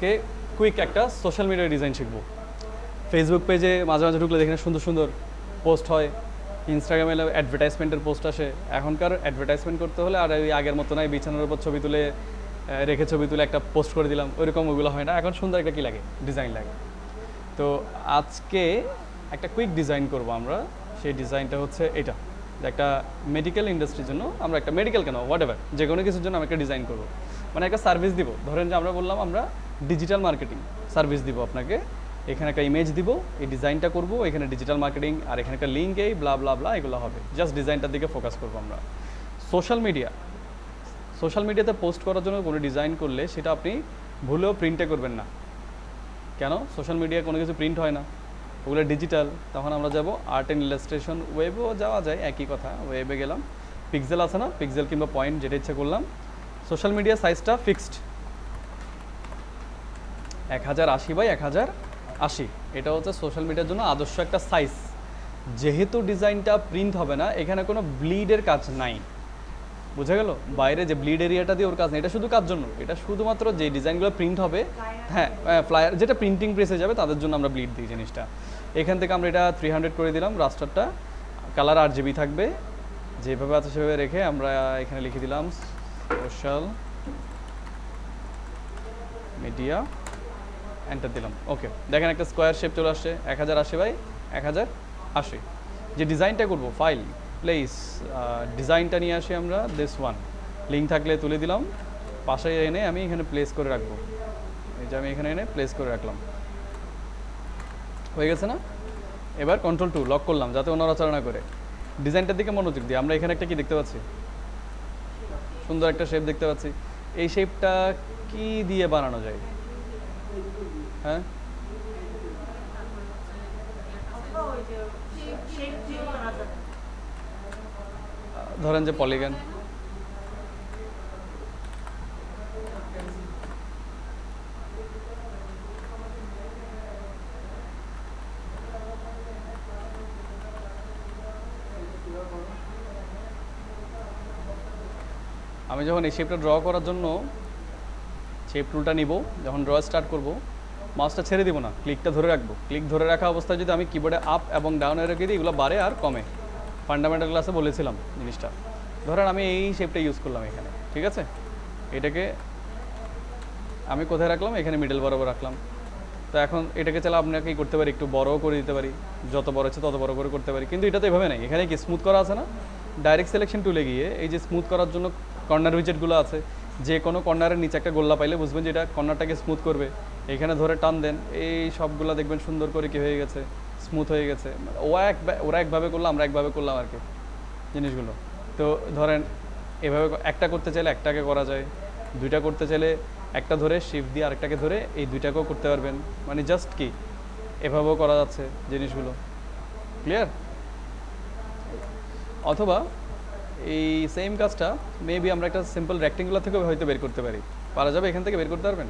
কে quick একটা social media design শিখবো। Facebook পেজে মাঝে মাঝে ঢুকলে দেখে সুন্দর সুন্দর পোস্ট হয়, ইনস্টাগ্রামে অ্যাডভার্টাইজমেন্টের পোস্ট আসে। এখনকার অ্যাডভার্টাইজমেন্ট করতে হলে আর ওই আগের মতো নয় বিছানার উপর ছবি তুলে রেখে ছবি তুলে একটা পোস্ট করে দিলাম, ওইরকম ওইগুলো হয় না। এখন সুন্দর একটা কী লাগে, ডিজাইন লাগে। তো আজকে একটা কুইক ডিজাইন করব আমরা। সেই ডিজাইনটা হচ্ছে এটা, যে একটা মেডিকেল ইন্ডাস্ট্রির জন্য আমরা একটা মেডিকেল কেন হোয়াট এভার যে কোনো কিছুর জন্য আমরা একটা ডিজাইন করব, মানে একটা সার্ভিস দিব। ধরেন যে আমরা বললাম আমরা ডিজিটাল মার্কেটিং সার্ভিস দিব আপনাকে, এখানে একটা ইমেজ দিব, এই ডিজাইনটা করব, এখানে ডিজিটাল মার্কেটিং আর এখানে একটা লিঙ্ক এই ব্লা ব্লা ব্লা এগুলো হবে। জাস্ট ডিজাইনটার দিকে ফোকাস করবো আমরা। সোশ্যাল মিডিয়াতে পোস্ট করার জন্য কোনো ডিজাইন করলে সেটা আপনি ভুলেও প্রিন্টে করবেন না। কেন? সোশ্যাল মিডিয়ায় কোনো কিছু প্রিন্ট হয় না, ওগুলো ডিজিটাল। তখন আমরা যাব আর্ট অ্যান্ড ইলাস্ট্রেশন, ওয়েবেও যাওয়া যায়, একই কথা। ওয়েবে গেলাম, পিক্সেল আছে না, পিক্সেল কিংবা পয়েন্ট যেটা ইচ্ছা করলাম। সোশ্যাল মিডিয়া সাইজটা ফিক্সড 1080x1080। এটা হচ্ছে সোশ্যাল মিডিয়ার জন্য আদর্শ একটা সাইজ। যেহেতু ডিজাইনটা প্রিন্ট হবে না, এখানে কোনো ব্লিডের কাজ নাই, বুঝা গেল? বাইরে যে ব্লিড এরিয়াটা দিয়ে ওর কাজ নেই, এটা শুধু কাজ জন্য, এটা শুধুমাত্র যে ডিজাইনগুলো প্রিন্ট হবে, হ্যাঁ ফ্লায়ার যেটা প্রিন্টিং প্রেসে যাবে তাদের জন্য আমরা ব্লিড দিই জিনিসটা। এখান থেকে আমরা এটা 300 করে দিলাম রাস্টারটা, কালার RGB থাকবে, যেভাবে আছে সেভাবে রেখে আমরা এখানে লিখে দিলাম সোশ্যাল মিডিয়া, এন্টার দিলাম। ওকে, দেখেন একটা স্কোয়ার শেপ চলে আসছে 1080x1080। যে ডিজাইনটা করবো, ফাইল প্লেস, ডিজাইনটা নিয়ে আসি আমরা, দিস ওয়ান। লিঙ্ক থাকলে তুলে দিলাম, পাশে এনে আমি এখানে প্লেস করে রাখবো। এই যে আমি এখানে এনে প্লেস করে রাখলাম, হয়ে গেছে না? এবার Ctrl+2 লক করলাম যাতে নড়াচড়া না করে। ডিজাইনটার দিকে মনোযোগ দিই। আমরা এখানে একটা কি দেখতে পাচ্ছি, সুন্দর একটা শেপ দেখতে পাচ্ছি। এই শেপটা কি দিয়ে বানানো যায়? হ্যাঁ, ধরেন যে পলিগন। আমি যখন এই শেপটা ড্র করার জন্য শেপ টুলটা নিব, যখন ড্র স্টার্ট করব, মাউসটা ছেড়ে দিব না, ক্লিকটা ধরে রাখবো। ক্লিক ধরে রাখা অবস্থায় যদি আমি কিবোর্ডে আপ এবং ডাউনে রেখে দিই, এগুলো বাড়ে আর কমে। ফান্ডামেন্টাল ক্লাসে বলেছিলাম জিনিসটা। ধরেন আমি এই শেপটা ইউজ করলাম এখানে, ঠিক আছে? এটাকে আমি কোথায় রাখলাম? এখানে মিডল বরাবর রাখলাম। তো এখন এটাকে চাইলে আপনাকে করতে পারি, একটু বড়ও করে দিতে পারি, যত বড় হচ্ছে তত বড় করে করতে পারি। কিন্তু এটা তো এভাবে নেই, এখানে কি স্মুথ করা আছে না? ডাইরেক্ট সিলেকশন টুলে গিয়ে এই যে স্মুথ করার জন্য কর্নার উইজেটগুলো আছে, যে কোনো কর্নারের নিচে একটা গোল্লা পাইলে বুঝবেন যে এটা কর্নারটাকে স্মুথ করবে। এখানে ধরে টান দেন, এই সবগুলো দেখবেন সুন্দর করে কি হয়ে গেছে, স্মুথ হয়ে গেছে। ওরা একভাবে করলো, আমরা একভাবে করলাম আর কি জিনিসগুলো। তো ধরেন এভাবে একটা করতে চাইলে একটাকে করা যায়, দুইটা করতে চাইলে একটা ধরে শিফট দিয়ে আরেকটাকে ধরে এই দুইটাকেও করতে পারবেন। মানে জাস্ট কি এভাবেও করা যাচ্ছে জিনিসগুলো, ক্লিয়ার? অথবা এই সেম কাজটা মেবি আমরা একটা সিম্পল রেক্টেঙ্গুলার থেকেও হয়তো বের করতে পারি। পারা যাবে? এখান থেকে বের করতে পারবেন?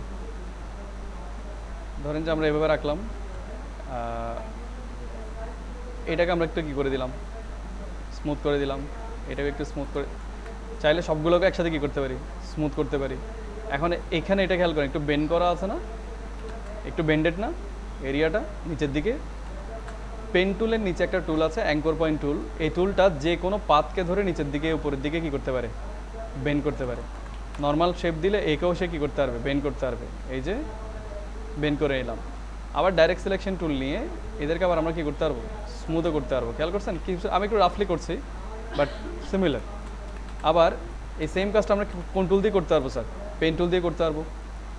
ধরেন যে আমরা এভাবে রাখলাম, এটাকে আমরা একটু কী করে দিলাম, স্মুথ করে দিলাম। এটাকে একটু স্মুথ করে, চাইলে সবগুলোকে একসাথে কী করতে পারি, স্মুথ করতে পারি। এখন এখানে এটা খেয়াল করেন, একটু বেন্ড করা আছে না, একটু বেন্ডেড না এরিয়াটা নিচের দিকে? পেন টুলের নিচে একটা টুল আছে, অ্যাঙ্কর পয়েন্ট টুল। এই টুলটা যে কোনো পাতকে ধরে নিচের দিকে উপরের দিকে কী করতে পারে, বেন্ড করতে পারে। নর্মাল শেপ দিলে একেও সে কী করতে পারবে, বেন্ড করতে পারবে। এই যে বেন্ড করে এলাম। আবার ডাইরেক্ট সিলেকশন টুল নিয়ে এদেরকে আবার আমরা কী করতে পারবো, স্মুথও করতে পারবো। খেয়াল করছেন কি? আমি একটু রাফলি করছি বাট সিমিলার। আবার এই সেম কাজটা আমরা কোন টুল দিয়ে করতে পারবো স্যার? পেন টুল দিয়ে করতে পারবো।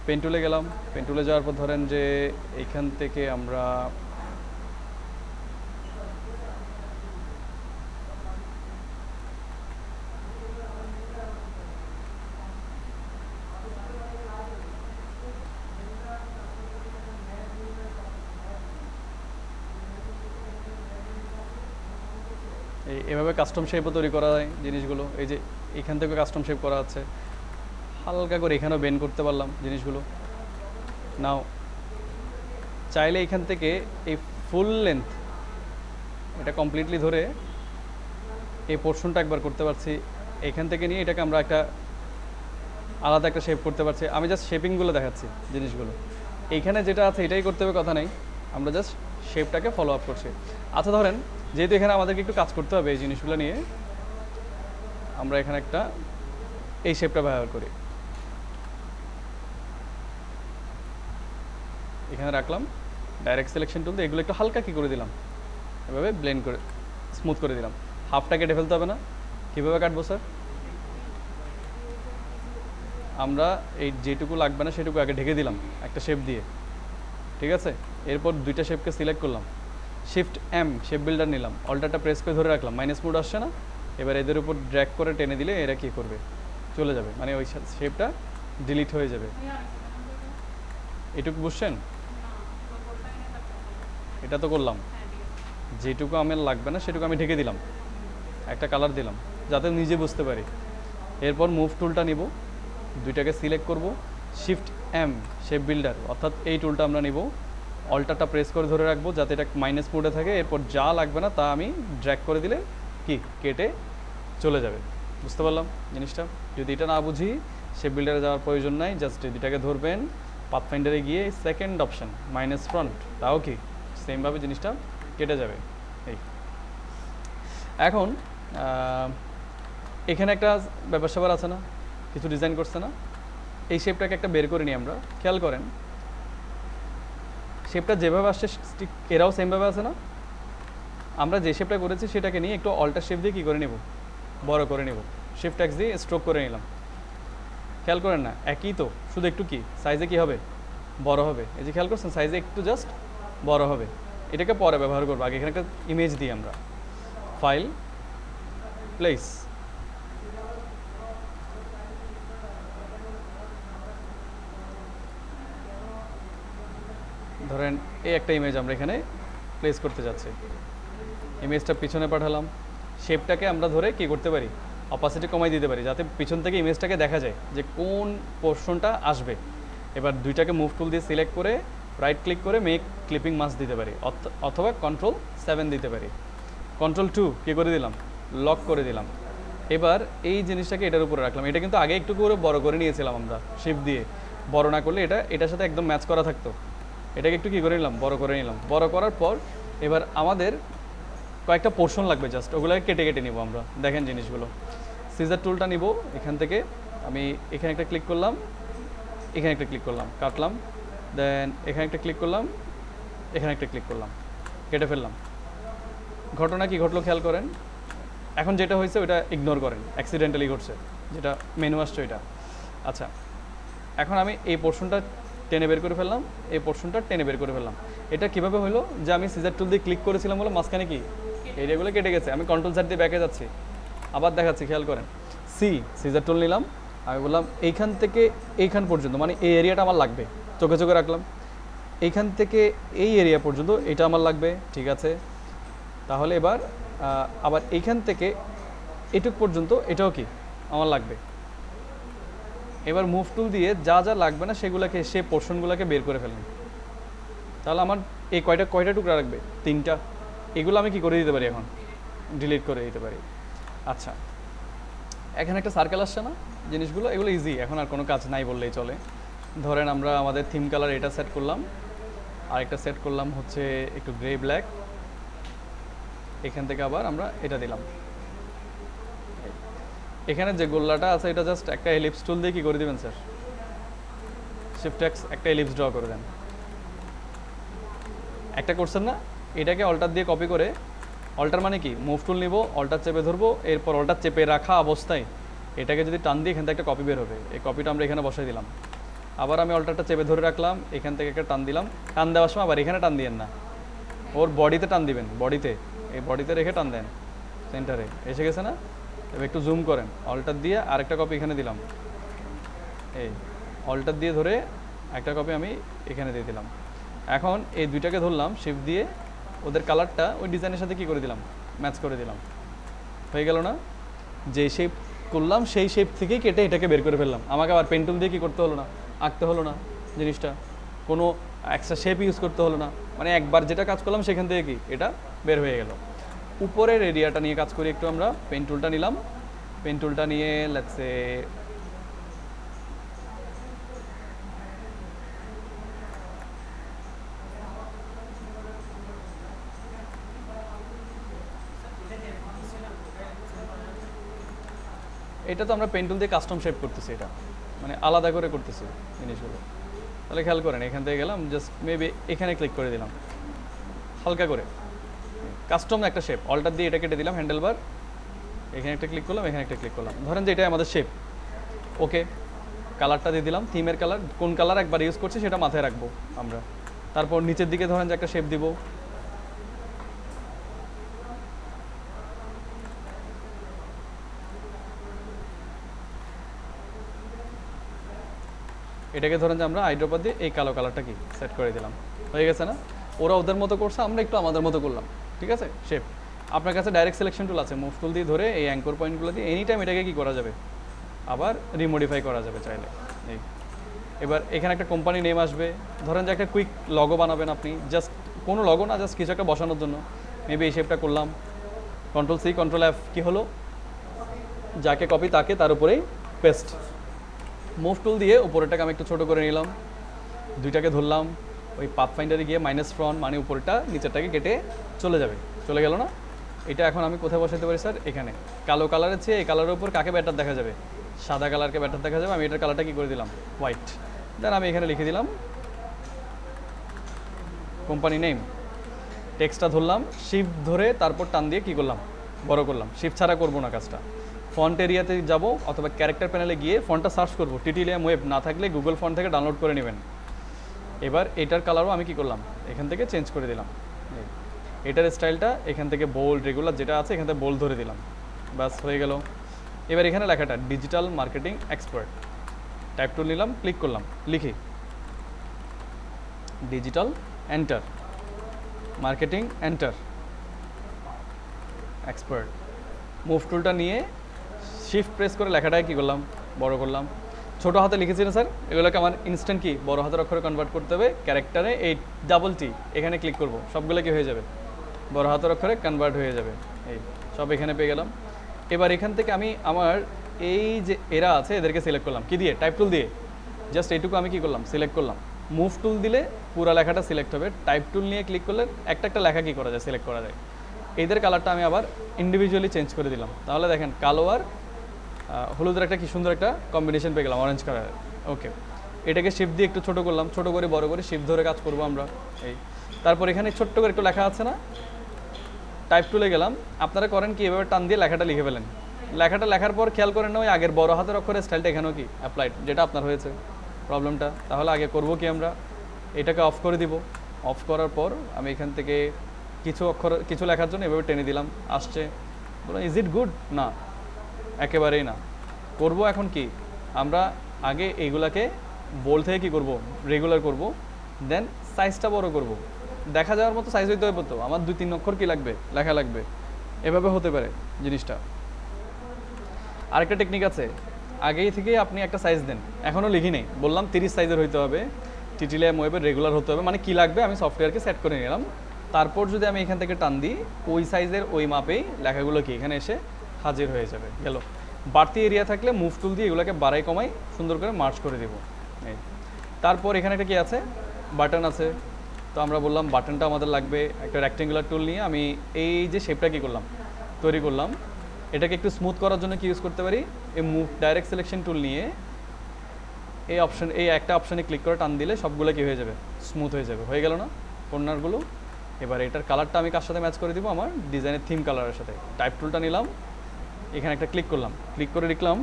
পেন টুলে গেলাম, পেন টুলে যাওয়ার পর ধরেন যে এখান থেকে আমরা এভাবে কাস্টম শেপও তৈরি করা যায় জিনিসগুলো। এই যে এখান থেকে কাস্টম শেপ করা আছে, হালকা করে এখানেও বেন্ড করতে পারলাম জিনিসগুলো। নাও চাইলে এখান থেকে এই ফুল লেন্থ এটা কমপ্লিটলি ধরে এই পোর্শনটা একবার করতে পারছি। এখান থেকে নিয়ে এটাকে আমরা একটা আলাদা একটা শেপ করতে পারছি। আমি জাস্ট শেপিংগুলো দেখাচ্ছি জিনিসগুলো। এইখানে যেটা আছে এটাই করতে হবে, কথা নেই, আমরা জাস্ট শেপটাকে ফলো আপ করছি। আচ্ছা ধরেন যেহেতু এখানে আমাদেরকে একটু কাজ করতে হবে এই জিনিসগুলো নিয়ে, আমরা এখানে একটা এই শেপটা ব্যবহার করি, এখানে রাখলাম ডাইরেক্ট সিলেকশন টুল দিয়ে এগুলো একটু হালকা কী করে দিলাম, এভাবে ব্লেন্ড করে স্মুথ করে দিলাম। হাফটা কেটে ফেলতে হবে না, কীভাবে কাটবো স্যার? আমরা এই যেটুকু লাগবে না সেটুকু আগে ঢেকে দিলাম একটা শেপ দিয়ে, ঠিক আছে? এরপর দুইটা শেপকে সিলেক্ট করলাম, শিফট এম শেপ বিল্ডার নিলাম, অল্টারটা প্রেস করে ধরে রাখলাম, মাইনাস মোড আসছে না, এবার এদের উপর ড্র্যাগ করে টেনে দিলে এরা কী করবে, চলে যাবে, মানে ওই শেপটা ডিলিট হয়ে যাবে। এটুকু বুঝছেন? এটা তো করলাম, যেটুকু আমার লাগবে না সেটুকু আমি ঢেকে দিলাম, একটা কালার দিলাম যাতে নিজে বুঝতে পারি। এরপর মুভ টুলটা নিব, দুইটাকে সিলেক্ট করব, শিফট এম শেপ বিল্ডার অর্থাৎ এই টুলটা আমরা নিব, অল্টারটা প্রেস করে ধরে রাখবো যাতে এটা মাইনাস মোডে থাকে। এরপর যা লাগবে না তা আমি ড্র্যাগ করে দিলে কি কেটে চলে যাবে। বুঝতে পারলাম জিনিসটা? যদি এটা না বুঝি শেপ বিল্ডারে যাওয়ার প্রয়োজন নাই, জাস্ট দুইটাকে ধরবেন, পাথফাইন্ডারে গিয়ে সেকেন্ড অপশন মাইনাস ফ্রন্ট, তাও কি সেমভাবে জিনিসটা কেটে যাবে। এই এখন এখানে একটা ব্যাপার স্যাপার আছে না, কিছু ডিজাইন করছে না, এই শেপটাকে একটা বের করে নিই আমরা। খেয়াল করেন শেপটা যেভাবে আসছে ঠিক এরাও সেমভাবে আছে না? আমরা যে শেপটা করেছি সেটাকে নিয়ে একটু অল্টার শেপ দিয়ে কী করে নেব, বড় করে নেব, শিফট এক্স দিয়ে স্ট্রোক করে নিলাম। খেয়াল করেন না একই তো, শুধু একটু কি সাইজে কি হবে, বড় হবে। এই যে খেয়াল করছেন সাইজে একটু জাস্ট বড় হবে। এটাকে পরে ব্যবহার করবো, আগে এখানে একটা ইমেজ দিই আমরা, ফাইল প্লেস, ধরেন এই একটা ইমেজ আমরা এখানে প্লেস করতে যাচ্ছি, ইমেজটা পিছনে পাঠালাম, শেপটাকে আমরা ধরে কি করতে পারি, অপাসিটি কমাই দিতে পারি যাতে পিছন থেকে ইমেজটাকে দেখা যায় যে কোন পোর্শনটা আসবে। এবার দুইটাকে মুভ টুল দিয়ে সিলেক্ট করে রাইট ক্লিক করে মেক ক্লিপিং মাস্ক দিতে পারি, অথবা Ctrl+7 দিতে পারি, Ctrl+2 কী করে দিলাম, লক করে দিলাম। এবার এই জিনিসটাকে এটার উপরে রাখলাম, এটা কিন্তু আগে একটু করে বড় করে নিয়েছিলাম আমরা শিফট দিয়ে, বড় না করলে এটা এটার সাথে একদম ম্যাচ করা থাকতো। এটাকে একটু কী করে নিলাম, বড় করে নিলাম। বড় করার পর এবার আমাদের কয়েকটা পোর্শন লাগবে, জাস্ট ওগুলোকে কেটে কেটে নিব আমরা। দেখেন জিনিসগুলো, সিজার টুলটা নিব, এখান থেকে আমি এখানে একটা ক্লিক করলাম, এখানে একটা ক্লিক করলাম, কাটলাম, দেন এখানে একটা ক্লিক করলাম, এখানে একটা ক্লিক করলাম, কেটে ফেললাম। ঘটনা কি ঘটলো খেয়াল করেন, এখন যেটা হয়েছে ওটা ইগনোর করেন, অ্যাক্সিডেন্টালি ঘটছে, যেটা মেনু আসছে ওইটা। আচ্ছা এখন আমি এই পোর্শনটা টেনে বের করে ফেললাম, এই পোর্শনটা টেনে বের করে ফেললাম। এটা কীভাবে হলো যে আমি সিজার টুল দিয়ে ক্লিক করেছিলাম বলে মাঝখানে কি এরিয়াগুলো কেটে গেছে। আমি Ctrl+Z দিয়ে ব্যাকে যাচ্ছি, আবার দেখাচ্ছি, খেয়াল করেন। সিজার টুল নিলাম, আমি বললাম এইখান থেকে এইখান পর্যন্ত, মানে এই এরিয়াটা আমার লাগবে, চোখে চোখে রাখলাম, এইখান থেকে এই এরিয়া পর্যন্ত এটা আমার লাগবে, ঠিক আছে। তাহলে এবার আবার এইখান থেকে এটুক পর্যন্ত এটাও কি আমার লাগবে। এবার মুভ টুল দিয়ে যা যা লাগবে না সেগুলোকে, সে পোর্শনগুলোকে বের করে ফেললাম। তাহলে আমার এই কয়টা টুকরা রাখবে, 3টা। এগুলো আমি কি করে দিতে পারি, এখন ডিলিট করে দিতে পারি। আচ্ছা এখানে একটা সার্কেল আসছে না, জিনিসগুলো এগুলো ইজি, এখন আর কোনো কাজ নাই বললেই চলে। ধরেন আমরা আমাদের থিম কালার এটা সেট করলাম, আর একটা সেট করলাম হচ্ছে একটু গ্রে ব্ল্যাক, এখান থেকে আবার আমরা এটা দিলাম। এখানে যে গোল্লাটা আছে এটা জাস্ট একটা এলিপস টুল দিয়ে কি করে দিবেন স্যার, শিফট এক্স একটা এলিপস ড্র করে দেন। একটা করছেন না, এটাকে অল্টার দিয়ে কপি করে, অল্টার মানে কি মুভ টুল নিব, অল্টার চেপে ধরবো, এরপর অল্টার চেপে রাখা অবস্থায় এটাকে যদি টান দিয়ে এখান থেকে একটা কপি বের হবে, এই কপিটা আমরা এখানে বসাই দিলাম। আবার আমি অল্টারটা চেপে ধরে রাখলাম, এখান থেকে একটা টান দিলাম, টান দেওয়ার সময় আবার এখানে টান দিয়েন না, ওর বডিতে টান দিবেন, বডিতে, এই বডিতে রেখে টান দেন, সেন্টারে এসে গেছে না। এবার একটু জুম করেন, অল্টার দিয়ে আরেকটা কপি এখানে দিলাম, এই অল্টার দিয়ে ধরে একটা কপি আমি এখানে দিয়ে দিলাম। এখন এই দুইটাকে ধরলাম শিফট দিয়ে, ওদের কালারটা ওই ডিজাইনের সাথে কি করে দিলাম, ম্যাচ করে দিলাম। হয়ে গেল না, যে শেপ করলাম সেই শেপ থেকেই কেটে এটাকে বের করে ফেললাম। আমাকে আবার পেন্টুল দিয়ে কী করতে হলো না, আঁকতে হলো না জিনিসটা, কোনো এক্সট্রা শেপ ইউজ করতে হলো না, মানে একবার যেটা কাজ করলাম সেখান থেকে কি এটা বের হয়ে গেল। উপরের এরিয়াটা নিয়ে কাজ করি একটু আমরা, পেন টুলটা নিলাম, পেন টুলটা নিয়ে লেটস সে এটা তো আমরা পেন টুল দিয়ে কাস্টম শেপ করতেছি, এটা মানে আলাদা করে করতেছি জিনিসগুলো। তাহলে খেয়াল করেন, এখান থেকে গেলাম জাস্ট মেবি এখানে ক্লিক করে দিলাম হালকা করে, কাস্টম একটা শেপ, অল্টার দিয়ে এটা কেটে দিলাম হ্যান্ডেল বার, এখানে একটা ক্লিক করলাম, এখানে একটা ক্লিক করলাম, ধরেন যে এটাই আমাদের শেপ। ওকে, কালারটা দিয়ে দিলাম, থিমের কালার, কোন কালার একবার ইউজ করছি সেটা মাথায় রাখবো আমরা। তারপর নিচের দিকে ধরেন যে একটা শেপ দিব, এটাকে ধরেন যে আমরা আইড্রপার দিয়ে এই কালো কালারটা কি সেট করে দিলাম, হয়ে গেছে না? ওরা ওদের মতো করছে, আমরা একটু আমাদের মতো করলাম, ঠিক আছে? শেপ আপনার কাছে ডাইরেক্ট সিলেকশন টুল আছে, মুভ টুল দিয়ে ধরে এই অ্যাঙ্কর পয়েন্টগুলো দিয়ে এনি টাইম এটাকে কি করা যাবে, আবার রিমোডিফাই করা যাবে চাইলে। এই এবার এখানে একটা কোম্পানি নেম আসবে, ধরেন যে একটা কুইক লগো বানাবেন আপনি, জাস্ট কোনো লগো না, জাস্ট কিছু একটা বসানোর জন্য, মেবি এই শেপটা করলাম, কন্ট্রোল সি কন্ট্রোল এফ, কী হলো, যাকে কপি তাকে তার উপরেই পেস্ট। মুভ টুল দিয়ে উপরেরটাকে আমি একটু ছোটো করে নিলাম, দুইটাকে ধরলাম, ওই পাথ ফাইন্ডারে গিয়ে মাইনাস ফ্রন্ট মানে উপরেরটা নিচেরটাকে কেটে চলে যাবে, চলে গেল না? এটা এখন আমি কোথায় বসাতে পারি স্যার? এখানে কালো কালারের চেয়ে এই কালারের উপর কাকে ব্যাটার দেখা যাবে? সাদা কালারকে ব্যাটার দেখা যাবে। আমি এটার কালারটা কী করে দিলাম? হোয়াইট। দেন আমি এখানে লিখে দিলাম কোম্পানি নেম, টেক্সটটা ধরলাম, শিফট ধরে তারপর টান দিয়ে কী করলাম? বড় করলাম। শিফট ছাড়া করবো না কাজটা। ফন্ট এরিয়াতে যাব অথবা ক্যারেক্টার প্যানেলে গিয়ে ফন্টটা সার্চ করবো, টিটিলিয়াম ওয়েব না থাকলে গুগল ফন্ট থেকে ডাউনলোড করে নেবেন। এবার এটার কালারও আমি কি করলাম? এখান থেকে চেঞ্জ করে দিলাম। এটার স্টাইলটা এখান থেকে বোল্ড রেগুলার যেটা আছে এখান থেকে বোল্ড ধরে দিলাম, বাস হয়ে গেল। এবার এখানে লেখাটা ডিজিটাল মার্কেটিং এক্সপার্ট, টাইপ টুল নিলাম, ক্লিক করলাম, লিখি digital enter, marketing enter, expert. Move টুলটা নিয়ে শিফট প্রেস করে লেখাটাকে কী করলাম? বড় করলাম। ছোটো হাতে লিখেছি না স্যার, এগুলোকে আমার ইনস্ট্যান্ট কি বড় হাতের অক্ষরে কনভার্ট করতে হবে। ক্যারেক্টারে এই ডাবল টি এখানে ক্লিক করব, সবগুলো কি হয়ে যাবে? বড় হাতের অক্ষরে কনভার্ট হয়ে যাবে। এই সব এখানে পেয়ে গেলাম। এবার এখান থেকে আমি আমার এই যে এরা আছে এদেরকে সিলেক্ট করলাম, কি দিয়ে? টাইপ টুল দিয়ে। জাস্ট এইটুকু আমি কি করলাম? সিলেক্ট করলাম। মুভ টুল দিলে পুরো লেখাটা সিলেক্ট হবে, টাইপ টুল নিয়ে ক্লিক করলে একটা একটা লেখা কী করা যায়? সিলেক্ট করা যায়। এদের কালারটা আমি আবার ইন্ডিভিজুয়ালি চেঞ্জ করে দিলাম, তাহলে দেখেন কালো আর হলুদের একটা কি সুন্দর একটা কম্বিনেশন পেয়ে গেলাম, অরেঞ্জ কালারের। ওকে, এটাকে শিফট দিয়ে একটু ছোটো করলাম, ছোটো করে বড় করে শিফট ধরে কাজ করবো আমরা। এই তারপর এখানে ছোট্ট করে একটু লেখা আছে না, টাইপ টুলে গেলাম। আপনারা করেন কি, এভাবে টান দিয়ে লেখাটা লিখে ফেলেন। লেখাটা লেখার পর খেয়াল করেন না ওই আগের বড় হাতের অক্ষরের স্টাইলটা এখানেও কি অ্যাপ্লাইড, যেটা আপনার হয়েছে প্রবলেমটা। তাহলে আগে করব কি, আমরা এটাকে অফ করে দিব। অফ করার পর আমি এখান থেকে কিছু অক্ষর কিছু লেখার জন্য এভাবে টেনে দিলাম, আসছে। বলুন ইজ ইট গুড? না, একেবারেই না। করব এখন কি, আমরা আগে এইগুলাকে বোল্ড থেকে কী করব? রেগুলার করব, দেন সাইজটা বড় করব। দেখা যাওয়ার মতো সাইজ হইতে হবে তো, আমার 2-3 অক্ষর কি লাগবে? লেখা লাগবে। এভাবে হতে পারে জিনিসটা। আরেকটা টেকনিক আছে, আগেই থেকেই আপনি একটা সাইজ দেন। এখনও লিখি নেই, বললাম 30 সাইজের হইতে হবে, টিটিলিয়াম ওয়েবের রেগুলার হতে হবে, মানে কী লাগবে আমি সফটওয়্যারকে সেট করে নিলাম। তারপর যদি আমি এখান থেকে টান দিই, ওই সাইজের ওই মাপেই লেখাগুলো কি এখানে এসে হাজির হয়ে যাবে। গেল। বাড়তি এরিয়া থাকলে মুভ টুল দিয়ে এগুলোকে বাড়াই কমাই সুন্দর করে মার্চ করে দেব। এই তারপর এখানে একটা কি আছে? বাটন আছে। তো আমরা বললাম বাটনটা আমাদের লাগবে। একটা রেক্টেঙ্গুলার টুল নিয়ে আমি এই যে শেপটা কী করলাম? তৈরি করলাম। এটাকে একটু স্মুথ করার জন্য কি ইউজ করতে পারি? এই মুভ ডাইরেক্ট সিলেকশন টুল নিয়ে এই অপশন, এই একটা অপশানে ক্লিক করে টান দিলে সবগুলো কি হয়ে যাবে? স্মুথ হয়ে যাবে। হয়ে গেল না কর্নারগুলো? এবার এটার কালারটা আমি কার সাথে ম্যাচ করে দিব? আমার ডিজাইনের থিম কালারের সাথে। টাইপ টুলটা নিলাম, এখানে একটা ক্লিক করলাম, ক্লিক করে লিখলাম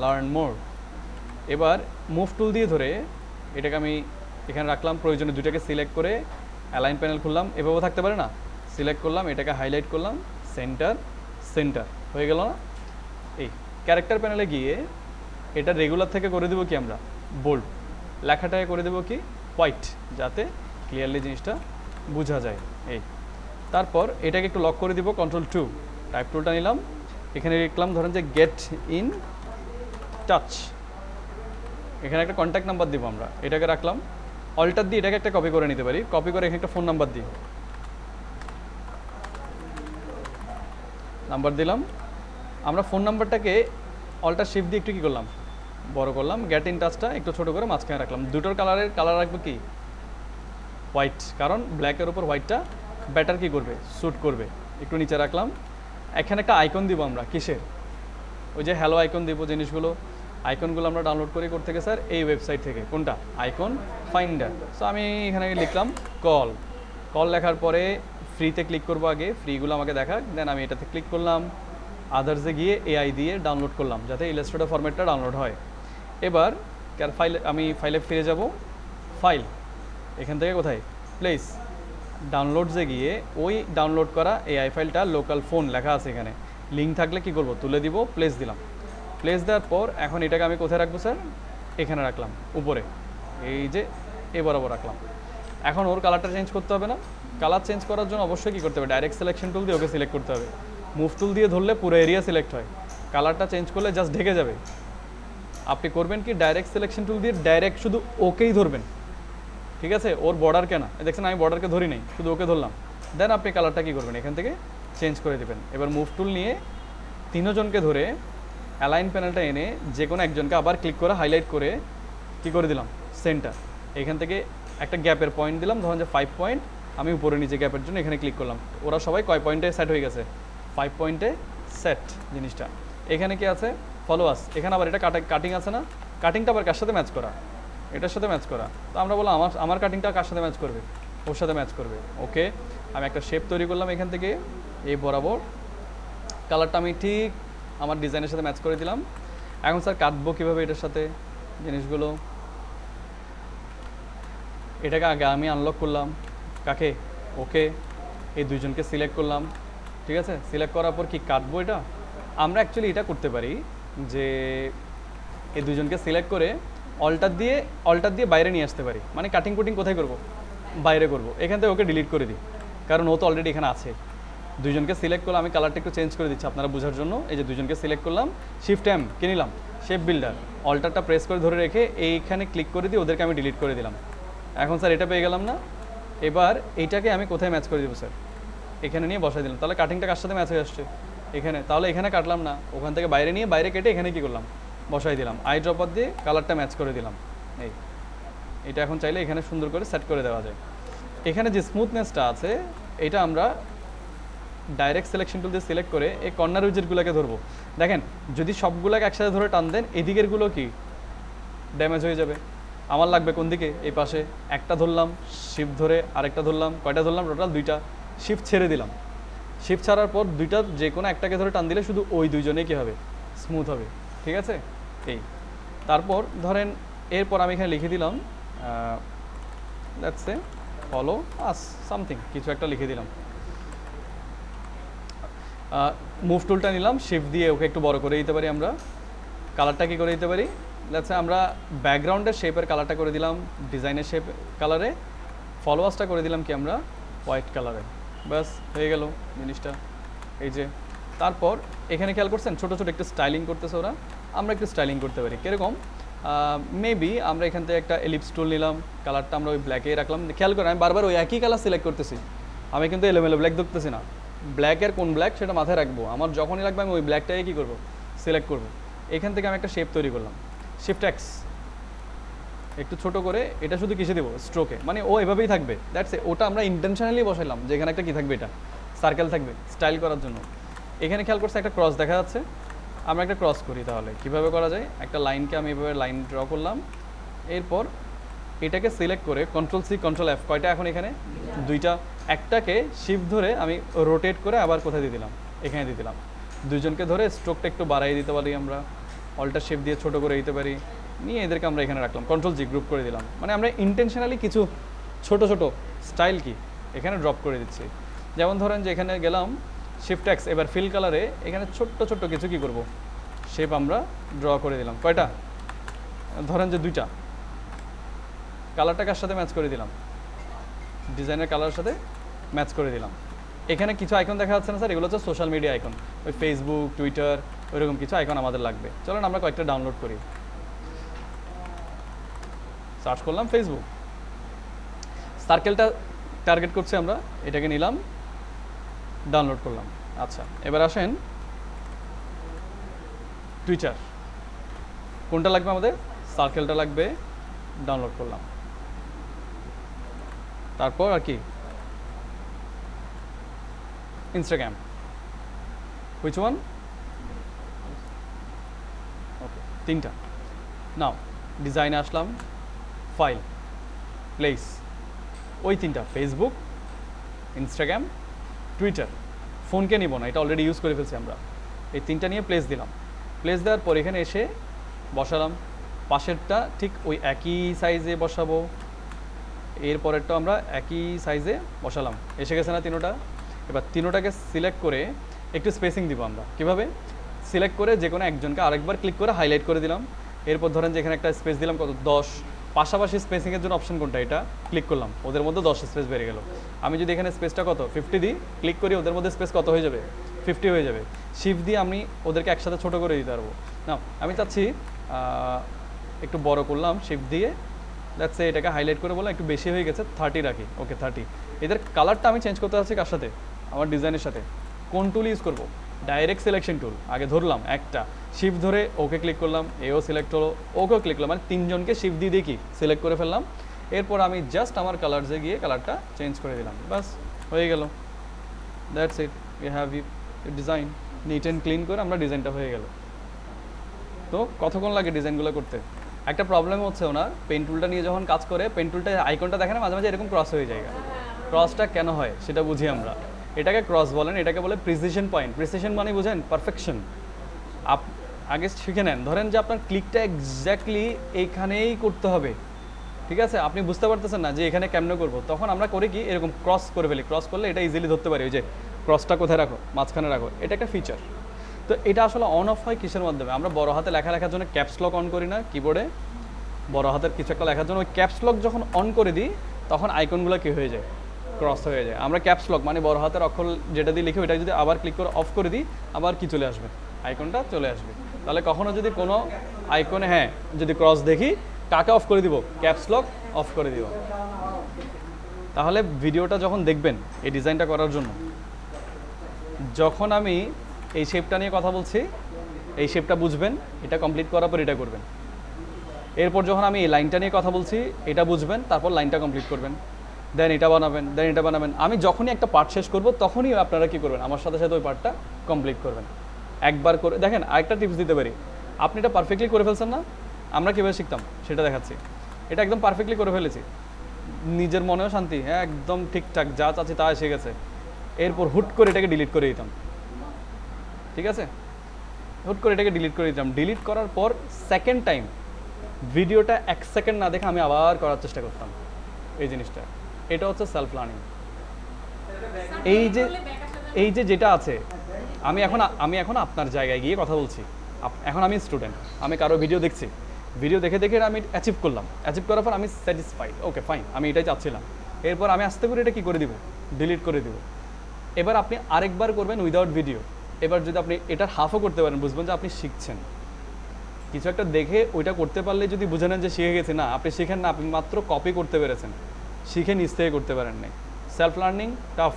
লার্ন মোর। এবার মুভ টুল দিয়ে ধরে এটাকে আমি এখানে রাখলাম, প্রয়োজনে দুটাকে সিলেক্ট করে অ্যালাইন প্যানেল খুললাম, এভাবেও থাকতে পারে না? সিলেক্ট করলাম, এটাকে হাইলাইট করলাম, সেন্টার সেন্টার, হয়ে গেল না? এই ক্যারেক্টার প্যানেলে গিয়ে এটা রেগুলার থেকে করে দেবো কি আমরা? বোল্ড। লেখাটাকে করে দেবো কি? হোয়াইট, যাতে ক্লিয়ারলি জিনিসটা বোঝা যায়। এই তারপর এটাকে একটু লক করে দিব, Ctrl+2। টাইপ টুলটা নিলাম, এখানে লিখলাম ধরেন যে গেট ইন টাচ। এখানে একটা কন্ট্যাক্ট নাম্বার দিব আমরা, এটাকে রাখলাম। অল্টার দিয়ে এটাকে একটা কপি করে নিতে পারি, কপি করে এখানে একটা ফোন নাম্বার দিই, নাম্বার দিলাম। আমরা ফোন নাম্বারটাকে অল্টার শিফট দিয়ে একটু কী করলাম? বড় করলাম। গেট ইন টাচটা একটু ছোটো করে মাঝখানে রাখলাম। দুটোর কালার রাখবো কি? হোয়াইট, কারণ ব্ল্যাকের উপর হোয়াইটটা ব্যাটার কী করবে? শ্যুট করবে। একটু নিচে রাখলাম। এখানে একটা আইকন দিব আমরা, কিসের? ওই যে হ্যালো আইকন দিব জিনিসগুলো, আইকনগুলো আমরা ডাউনলোড করি করতে গিয়ে স্যার এই ওয়েবসাইট থেকে। কোনটা? Icon finder. সো আমি এখানে লিখলাম কল। কল লেখার পরে ফ্রিতে ক্লিক করবো, আগে ফ্রিগুলো আমাকে দেখাক, দেন আমি এটাতে ক্লিক করলাম, আদার্সে গিয়ে এআই দিয়ে ডাউনলোড করলাম যাতে ইলাস্ট্রেটর ফরম্যাটটা ডাউনলোড হয়। এবার আমি ফাইলে ফিরে যাব, ফাইল, এখান থেকে কোথায় প্লেস, ডাউনলোডসে গিয়ে ওই ডাউনলোড করা এআই ফাইলটা লোকাল ফোন লেখা আছে এখানে, লিঙ্ক থাকলে কি করব, তুলে দিব, প্লেস দিলাম। প্লেস দেওয়ার পর এখন এটাকে আমি কোথায় রাখবো স্যার? এখানে রাখলাম উপরে, এই যে এ বরাবর রাখলাম। এখন ওর কালারটা চেঞ্জ করতে হবে না? কালার চেঞ্জ করার জন্য অবশ্যই কী করতে হবে? ডাইরেক্ট সিলেকশন টুল দিয়ে ওকে সিলেক্ট করতে হবে। মুভ টুল দিয়ে ধরলে পুরো এরিয়া সিলেক্ট হয়, কালারটা চেঞ্জ করলে জাস্ট ঢেকে যাবে। আপনি করবেন কি, ডাইরেক্ট সিলেকশন টুল দিয়ে ডাইরেক্ট শুধু ওকেই ধরবেন, ঠিক আছে? ওর বর্ডার কেনা, দেখছেন আমি বর্ডারকে ধরি নাই, শুধু ওকে ধরলাম। দেন আপনি কালারটা কী করবেন, এখান থেকে চেঞ্জ করে দেবেন। এবার মুভ টুল নিয়ে তিনজনকে ধরে অ্যালাইন প্যানেলটা এনে যে কোনো একজনকে আবার ক্লিক করে হাইলাইট করে কী করে দিলাম, সেন্টার। এখান থেকে একটা গ্যাপের পয়েন্ট দিলাম, ধরুন যে 5 পয়েন্ট, আমি উপরে নিচে গ্যাপের জন্য এখানে ক্লিক করলাম। ওরা সবাই কয় পয়েন্টে সেট হয়ে গেছে? 5 পয়েন্টে সেট জিনিসটা। এখানে কি আছে? ফলোয়ার্স। এখানে আবার এটা কাটিং আছে না? কাটিংটা আবার কার সাথে ম্যাচ করা? এটার সাথে ম্যাচ করা। তো আমরা বললাম আমার কাটিংটা কার সাথে ম্যাচ করবে? ওর সাথে ম্যাচ করবে। ওকে, আমি একটা শেপ তৈরি করলাম এখান থেকে, এই বরাবর কালারটা আমি ঠিক আমার ডিজাইনের সাথে ম্যাচ করে দিলাম। এখন স্যার কাটবো কীভাবে এটার সাথে জিনিসগুলো? এটাকে আগে আমি আনলক করলাম, কাকে? ওকে, এই দুইজনকে সিলেক্ট করলাম, ঠিক আছে? সিলেক্ট করার পর কি কাটবো এটা? আমরা অ্যাকচুয়ালি এটা করতে পারি যে এই দুজনকে সিলেক্ট করে অল্টার দিয়ে বাইরে নিয়ে আসতে পারি। মানে কাটিং কুটিং কোথায় করব? বাইরে করব। এখান থেকে ওকে ডিলিট করে দিই, কারণ ও তো অলরেডি এখানে আছে। দুজনকে সিলেক্ট করলাম, আমি কালারটা একটু চেঞ্জ করে দিচ্ছি আপনারা বোঝার জন্য। এই যে দুজনকে সিলেক্ট করলাম, শিফট এম কে নিলাম, শেপ বিল্ডার, অল্টারটা প্রেস করে ধরে রেখে এইখানে ক্লিক করে দিয়ে ওদেরকে আমি ডিলিট করে দিলাম। এখন স্যার এটা পেয়ে গেলাম না? এবার এইটাকে আমি কোথায় ম্যাচ করে দেবো স্যার? এখানে নিয়ে বসাই দিলাম। তাহলে কাটিংটা কার সাথে ম্যাচ হয়ে আসছে? এখানে। তাহলে এখানে কাটলাম না, ওখান থেকে বাইরে নিয়ে বাইরে কেটে এখানে কী করলাম, বসাই দিলাম। আই ড্রপার দিয়ে কালারটা ম্যাচ করে দিলাম। এটা এখন চাইলে এখানে সুন্দর করে সেট করে দেওয়া যায়। এখানে যে স্মুথনেসটা আছে এটা আমরা ডাইরেক্ট সিলেকশন টুল দিয়ে সিলেক্ট করে এই কর্নার উইজেটগুলোকে ধরবো। দেখেন যদি সবগুলোকে একসাথে ধরে টান দেন, এদিকেরগুলো কি ড্যামেজ হয়ে যাবে। আমার লাগবে কোন দিকে? এই পাশে। একটা ধরলাম, শিফট ধরে আরেকটা ধরলাম, কয়টা ধরলাম? টোটাল 2টা। শিফট ছেড়ে দিলাম। শিফট ছাড়ার পর 2টা যে কোনো একটাকে ধরে টান দিলে শুধু ওই দুইজনেই কী হবে, স্মুথ হবে, ঠিক আছে? এই তারপর ধরেন এরপর আমি এখানে লিখে দিলাম let's say follow us something, কিছু একটা লিখে দিলাম। মুভ টুলটা নিলাম, শিফট দিয়ে ওকে একটু বড় করে দিতে পারি আমরা। কালারটা কী করে দিতে পারি? লেটস সে আমরা ব্যাকগ্রাউন্ডের শেপের কালারটা করে দিলাম ডিজাইনের শেপ কালারে, ফলোয়ার্সটা করে দিলাম কি আমরা হোয়াইট কালারে। ব্যাস হয়ে গেল জিনিসটা। এই যে তারপর এখানে খেয়াল করছেন ছোটো ছোটো একটু স্টাইলিং করতেছে ওরা, আমরা একটু স্টাইলিং করতে পারি। কীরকম? মেবি আমরা এখান থেকে একটা এলিপস টুল নিলাম, কালারটা আমরা ওই ব্ল্যাকেই রাখলাম। খেয়াল করেন আমি বারবার ওই একই কালার সিলেক্ট করতেছি, আমি কিন্তু এলোমেলো ব্ল্যাক দেখতেছি না। ব্ল্যাকের কোন ব্ল্যাক সেটা মাথায় রাখবো, আমার যখনই লাগবে আমি ওই ব্ল্যাকটাকে কী করবো, সিলেক্ট করবো। এখান থেকে আমি একটা শেপ তৈরি করলাম, শিফট এক্স, একটু ছোট করে। এটা শুধু কিসে দেবো? স্ট্রোকে, মানে ও এভাবেই থাকবে, দ্যাটস এ। ওটা আমরা ইন্টেনশনালি বসাইলাম যে এখানে একটা কী থাকবে, এটা সার্কেল থাকবে স্টাইল করার জন্য। এখানে খেয়াল করছে একটা ক্রস দেখা যাচ্ছে, আমরা একটা ক্রস করি। তাহলে কীভাবে করা যায়? একটা লাইনকে আমি এভাবে লাইন ড্র করলাম, এরপর এটাকে সিলেক্ট করে কন্ট্রোল সি কন্ট্রোল এফ, কয়টা এখন এখানে? 2টা। একটাকে শিফট ধরে আমি রোটেট করে আবার কোথায় দিয়ে দিলাম? এখানে দিয়ে দিলাম। দুইজনকে ধরে স্ট্রোকটা একটু বাড়াই দিতে পারি আমরা, অল্টার শেপ দিয়ে ছোটো করে দিতে পারি, নিয়ে এদেরকে আমরা এখানে রাখলাম, কন্ট্রোল জি গ্রুপ করে দিলাম। মানে আমরা ইন্টেনশনালি কিছু ছোট ছোট স্টাইল কি এখানে ড্রপ করে দিচ্ছি। যেমন ধরেন যে এখানে গেলাম শিফট এক্স, এবার ফিল কালারে এখানে ছোট্ট ছোট্ট কিছু কী করব, শেপ আমরা ড্র করে দিলাম। কয়টা? ধরেন যে 2টা। কালারটা কার সাথে ম্যাচ করে দিলাম? ডিজাইনের কালারের সাথে ম্যাচ করে দিলাম। এখানে কিছু আইকন দেখা যাচ্ছে না স্যার? এগুলো হচ্ছে সোশ্যাল মিডিয়া আইকন, ওই ফেসবুক, টুইটার, ওইরকম কিছু আইকন আমাদের লাগবে। চলুন আমরা কয়েকটা ডাউনলোড করি। সার্চ করলাম ফেসবুক, সার্কেলটা টার্গেট করছি আমরা, এটাকে নিলাম, ডাউনলোড করলাম। আচ্ছা এবার আসেন টুইটার, কোনটা লাগবে আমাদের? সার্কেলটা লাগবে, ডাউনলোড করলাম। তারপর আর কি ইনস্টাগ্রাম, হুইচ ওয়ান? 3টা। নাও ডিজাইনে আসলাম, ফাইল, প্লেস, ওই 3টা, ফেসবুক, ইনস্টাগ্রাম, টুইটার। ফোনকে নিব না, এটা অলরেডি ইউজ করে ফেলছি আমরা। এই 3টা নিয়ে প্লেস দিলাম। প্লেস দেওয়ার পর এখানে এসে বসালাম। পাশেরটা ঠিক ওই একই সাইজে বসাবো, এর পরেরটা আমরা একই সাইজে বসালাম। এসে গেছে না 3টা? এবার 3টাকে সিলেক্ট করে একটু স্পেসিং দিব আমরা। কীভাবে? সিলেক্ট করে যে কোনো একজনকে আরেকবার ক্লিক করে হাইলাইট করে দিলাম। এরপর ধরেন যে এখানে একটা স্পেস দিলাম, কত, 10। পাশাপাশি স্পেসিংয়ের জন্য অপশন কোনটা, এটা ক্লিক করলাম, ওদের মধ্যে 10 স্পেস বেড়ে গেল। আমি যদি এখানে স্পেসটা কত 50 দিই, ক্লিক করি, ওদের মধ্যে স্পেস কত হয়ে যাবে, 50 হয়ে যাবে। শিফট দিয়ে আমি ওদেরকে একসাথে ছোট করে দিতে পারবো। না, আমি চাচ্ছি একটু বড় করলাম শিফট দিয়ে, দ্যাটস এটাকে হাইলাইট করে বললাম একটু বেশি হয়ে গেছে, 30 রাখি। ওকে 30। এদের কালারটা আমি চেঞ্জ করতে চাচ্ছি কার সাথে, আমার ডিজাইনের সাথে। কোন টুল ইউজ করব? Direct selection tool. আগে ধরলাম একটা, শিফট ধরে ওকে ক্লিক করলাম, এও সিলেক্ট হলো, ওকেও ক্লিক করলাম, মানে 3জনকে শিফট দিয়ে কি সিলেক্ট করে ফেললাম। এরপর আমি জাস্ট আমার কালারসে গিয়ে কালারটা চেঞ্জ করে দিলাম, বাস হয়ে গেল। That's it, you have you design. Neat and clean করে আমরা ডিজাইনটা হয়ে গেল। তো কতক্ষণ লাগে ডিজাইনগুলো করতে? একটা প্রবলেম হচ্ছে ওনার, পেন টুলটা নিয়ে যখন কাজ করে, পেন টুলটা আইকনটা দেখে না মাঝে মাঝে এরকম ক্রস হয়ে যায়। ক্রসটা কেন হয় সেটা বুঝি আমরা। এটাকে ক্রস বলেন, এটাকে বলে প্রিসিশন পয়েন্ট। প্রিসিশন মানে বুঝেন পারফেকশন। আগে শিখে নেন, ধরেন যে আপনার ক্লিকটা এক্স্যাক্টলি এইখানেই করতে হবে, ঠিক আছে? আপনি বুঝতে পারতেছেন না যে এখানে কেমনে করবো, তখন আমরা করি কি, এরকম ক্রস করে ফেলি। ক্রস করলে এটা ইজিলি ধরতে পারি, ওই যে ক্রসটা কোথায় রাখো, মাঝখানে রাখো, এটা একটা ফিচার। তো এটা আসলে অন অফ হয় কিসের মাধ্যমে? আমরা বড় হাতে লেখা লেখার জন্য ক্যাপস লক অন করি না কিবোর্ডে? বড় হাতের কিছু একটা লেখার জন্য ওই ক্যাপস লক যখন অন করে দিই, তখন আইকনগুলো কী হয়ে যায়, ক্রস হয়ে যায়। আমরা ক্যাপস লক মানে বড় হাতের অক্ষর যেটা দিয়ে লিখি, ওইটা যদি আবার ক্লিক করে অফ করে দিই, আবার কি চলে আসবে, আইকনটা চলে আসবে। তাহলে কখনো যদি কোনো আইকনে যদি ক্রস দেখি, কাকে অফ করে দিব? ক্যাপস লক অফ করে দিব। তাহলে ভিডিওটা যখন দেখবেন এই ডিজাইনটা করার জন্য, যখন আমি এই শেপটা নিয়ে কথা বলছি, এই শেপটা বুঝবেন, এটা কমপ্লিট করার পর এটা করবেন। এরপর যখন আমি এই লাইনটা নিয়ে কথা বলছি, এটা বুঝবেন, তারপর লাইনটা কমপ্লিট করবেন, দেন এটা বানাবেন, দেন এটা বানাবেন। আমি যখনই একটা পার্ট শেষ করব, তখনই আপনারা কী করবেন, আমার সাথে সাথে ওই পার্টটা কমপ্লিট করবেন। একবার করে দেখেন। আরেকটা টিপস দিতে পারি, আপনি এটা পারফেক্টলি করে ফেলছেন না? আমরা কীভাবে শিখতাম সেটা দেখাচ্ছি। এটা একদম পারফেক্টলি করে ফেলেছি, নিজের মনেও শান্তি, একদম ঠিকঠাক, যা চাচ্ছি তা এসে গেছে। এরপর হুট করে এটাকে ডিলিট করে দিতাম, ঠিক আছে? হুট করে এটাকে ডিলিট করে দিতাম। ডিলিট করার পর সেকেন্ড টাইম ভিডিওটা 1 সেকেন্ড না দেখে আমি আবার করার চেষ্টা করতাম এই জিনিসটা। এটা হচ্ছে সেলফ লার্নিং। এই যে যেটা আছে, আমি এখন আপনার জায়গায় গিয়ে কথা বলছি। এখন আমি স্টুডেন্ট, আমি কারো ভিডিও দেখছি, ভিডিও দেখে দেখে আমি অ্যাচিভ করলাম। অ্যাচিভ করার পর আমি স্যাটিসফাইড, ওকে ফাইন, আমি এটাই চাচ্ছিলাম। এরপর আমি আস্তে করে এটা কী করে দিব, ডিলিট করে দিব। এবার আপনি আরেকবার করবেন উইদাউট ভিডিও। এবার যদি আপনি এটার হাফও করতে পারেন, বুঝবেন যে আপনি শিখছেন। কিছু একটা দেখে ওইটা করতে পারলে যদি বুঝে নেন যে শিখে গেছে, না আপনি শিখেন না, আপনি মাত্র কপি করতে পেরেছেন, শিখে নিজ থেকে করতে পারেন নাই। সেলফ লার্নিং টাফ,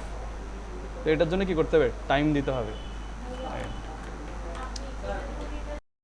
তো এটার জন্য কী করতে হবে, টাইম দিতে হবে।